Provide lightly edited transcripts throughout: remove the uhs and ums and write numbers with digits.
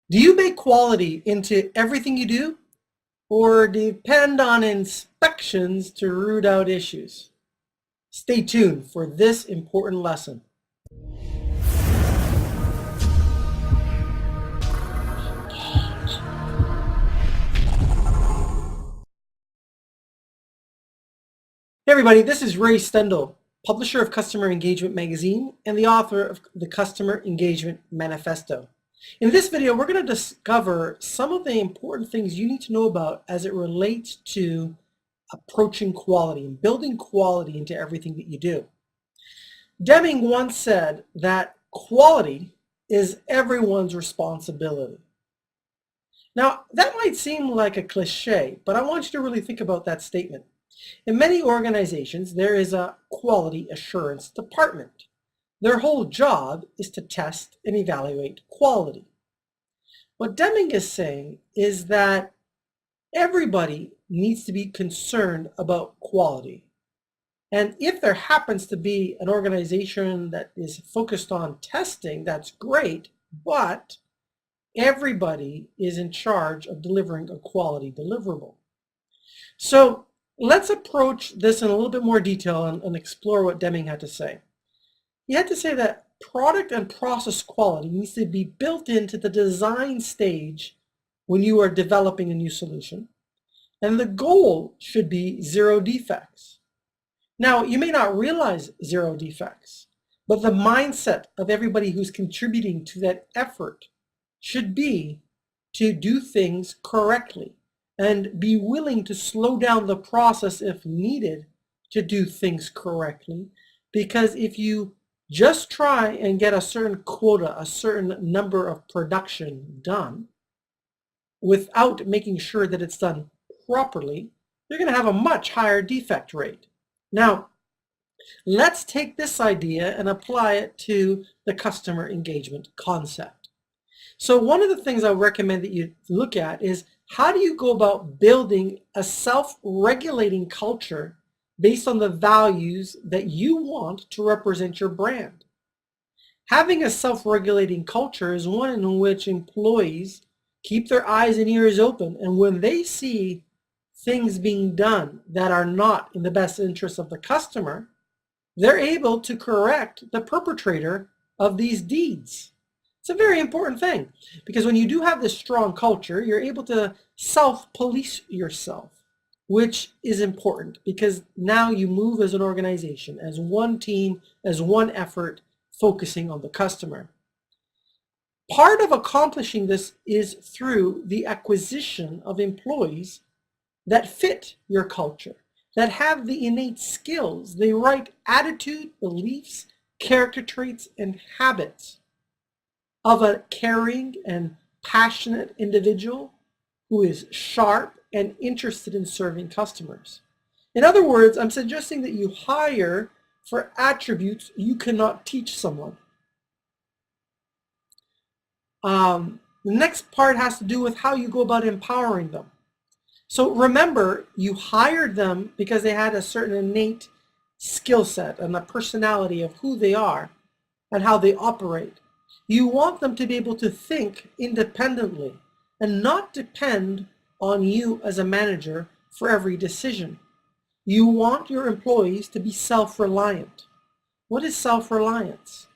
Do you bake quality into everything you do, or depend on inspections to root out issues? Stay tuned for this important lesson. Hey everybody, this is Ray Stendall, publisher of Customer Engagement Magazine and the author of the Customer Engagement Manifesto. In this video, we're going to discover some of the important things you need to know about as it relates to approaching quality and building quality into everything that you do. Deming once said that quality is everyone's responsibility. Now, that might seem like a cliche, but I want you to really think about that statement. In many organizations, there is a quality assurance department. Their whole job is to test and evaluate quality. What Deming is saying is that everybody needs to be concerned about quality. And if there happens to be an organization that is focused on testing, that's great, but everybody is in charge of delivering a quality deliverable. So let's approach this in a little bit more detail and explore what Deming had to say. He had to say that product and process quality needs to be built into the design stage when you are developing a new solution. And the goal should be zero defects. Now, you may not realize zero defects, but the mindset of everybody who's contributing to that effort should be to do things correctly and be willing to slow down the process if needed to do things correctly. Because if you just try and get a certain quota, a certain number of production done, without making sure that it's done properly, you're going to have a much higher defect rate. Now, let's take this idea and apply it to the customer engagement concept. So one of the things I recommend that you look at is, how do you go about building a self-regulating culture based on the values that you want to represent your brand? Having a self-regulating culture is one in which employees keep their eyes and ears open, and when they see things being done that are not in the best interest of the customer, they're able to correct the perpetrator of these deeds. It's a very important thing, because when you do have this strong culture, you're able to self-police yourself, which is important because now you move as an organization, as one team, as one effort, focusing on the customer. Part of accomplishing this is through the acquisition of employees that fit your culture, that have the innate skills, the right attitude, beliefs, character traits, and habits of a caring and passionate individual who is sharp and interested in serving customers. In other words, I'm suggesting that you hire for attributes you cannot teach someone. The next part has to do with how you go about empowering them. So remember, you hired them because they had a certain innate skill set and the personality of who they are and how they operate. You want them to be able to think independently and not depend on you as a manager for every decision. You want your employees to be self-reliant. What is self-reliance?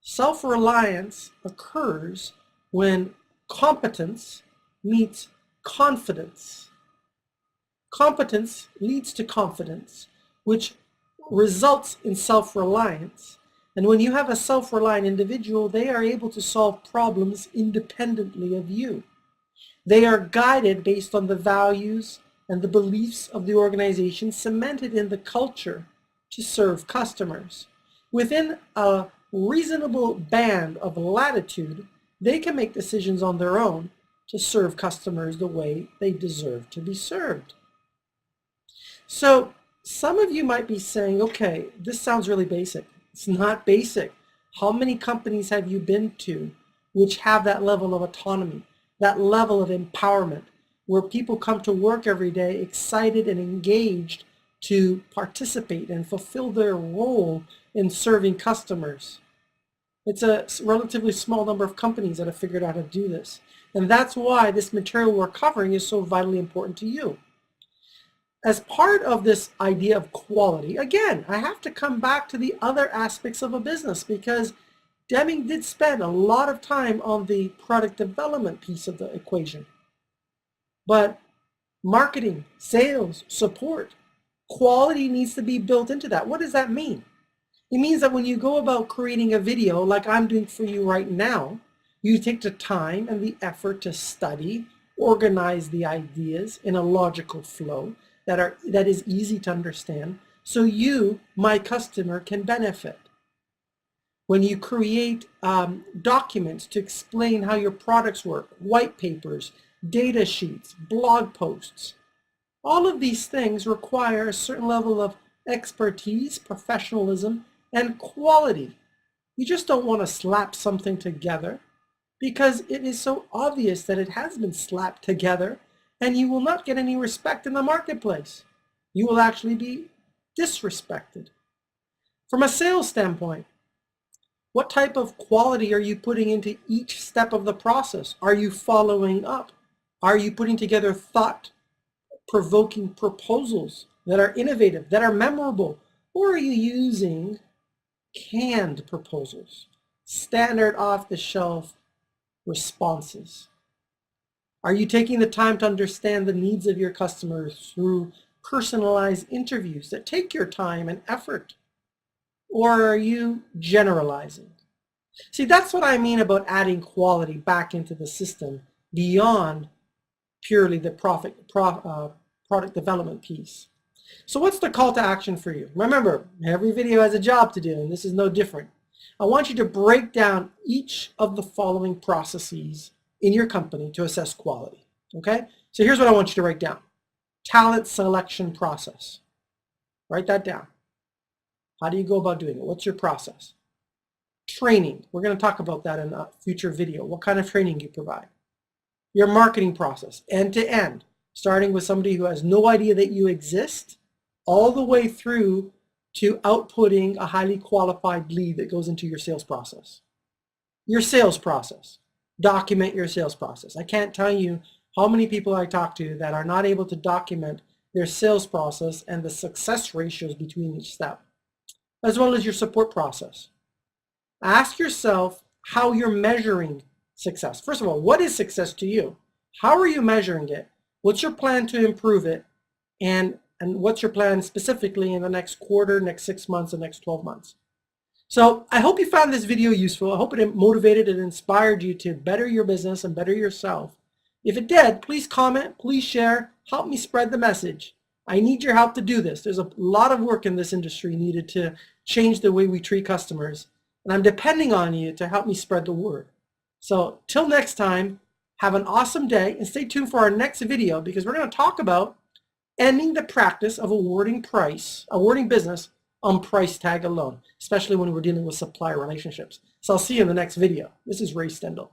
Self-reliance occurs when competence meets confidence. Competence leads to confidence, which results in self-reliance. And when you have a self-reliant individual, they are able to solve problems independently of you. They are guided based on the values and the beliefs of the organization cemented in the culture to serve customers. Within a reasonable band of latitude, they can make decisions on their own to serve customers the way they deserve to be served. So some of you might be saying, okay, this sounds really basic. It's not basic. How many companies have you been to which have that level of autonomy, that level of empowerment, where people come to work every day excited and engaged to participate and fulfill their role in serving customers? It's a relatively small number of companies that have figured out how to do this. And that's why this material we're covering is so vitally important to you. As part of this idea of quality, again, I have to come back to the other aspects of a business, because Deming did spend a lot of time on the product development piece of the equation. But marketing, sales, support, quality needs to be built into that. What does that mean? It means that when you go about creating a video like I'm doing for you right now, you take the time and the effort to study, organize the ideas in a logical flow that is easy to understand, so you, my customer, can benefit. When you create documents to explain how your products work, white papers, data sheets, blog posts, all of these things require a certain level of expertise, professionalism, and quality. You just don't want to slap something together because it is so obvious that it has been slapped together, and you will not get any respect in the marketplace. You will actually be disrespected. From a sales standpoint, what type of quality are you putting into each step of the process? Are you following up? Are you putting together thought-provoking proposals that are innovative, that are memorable? Or are you using canned proposals, standard off-the-shelf responses? Are you taking the time to understand the needs of your customers through personalized interviews that take your time and effort? Or are you generalizing? See, that's what I mean about adding quality back into the system beyond purely the product development piece. So what's the call to action for you? Remember, every video has a job to do, and this is no different. I want you to break down each of the following processes in your company to assess quality. Okay? So here's what I want you to write down. Talent selection process. Write that down. How do you go about doing it? What's your process? Training. We're going to talk about that in a future video. What kind of training you provide? Your marketing process, end to end, starting with somebody who has no idea that you exist, all the way through to outputting a highly qualified lead that goes into your sales process. Your sales process. Document your sales process. I can't tell you how many people I talk to that are not able to document their sales process and the success ratios between each step, as well as your support process. Ask yourself how you're measuring success. First of all, what is success to you? How are you measuring it? What's your plan to improve it? And what's your plan specifically in the next quarter, next 6 months, and next 12 months? So I hope you found this video useful. I hope it motivated and inspired you to better your business and better yourself. If it did, please comment, please share, help me spread the message. I need your help to do this. There's a lot of work in this industry needed to change the way we treat customers, and I'm depending on you to help me spread the word. So till next time, have an awesome day, and stay tuned for our next video, because we're going to talk about ending the practice of awarding business on price tag alone, especially when we're dealing with supplier relationships. So I'll see you in the next video. This is Ray Stendall.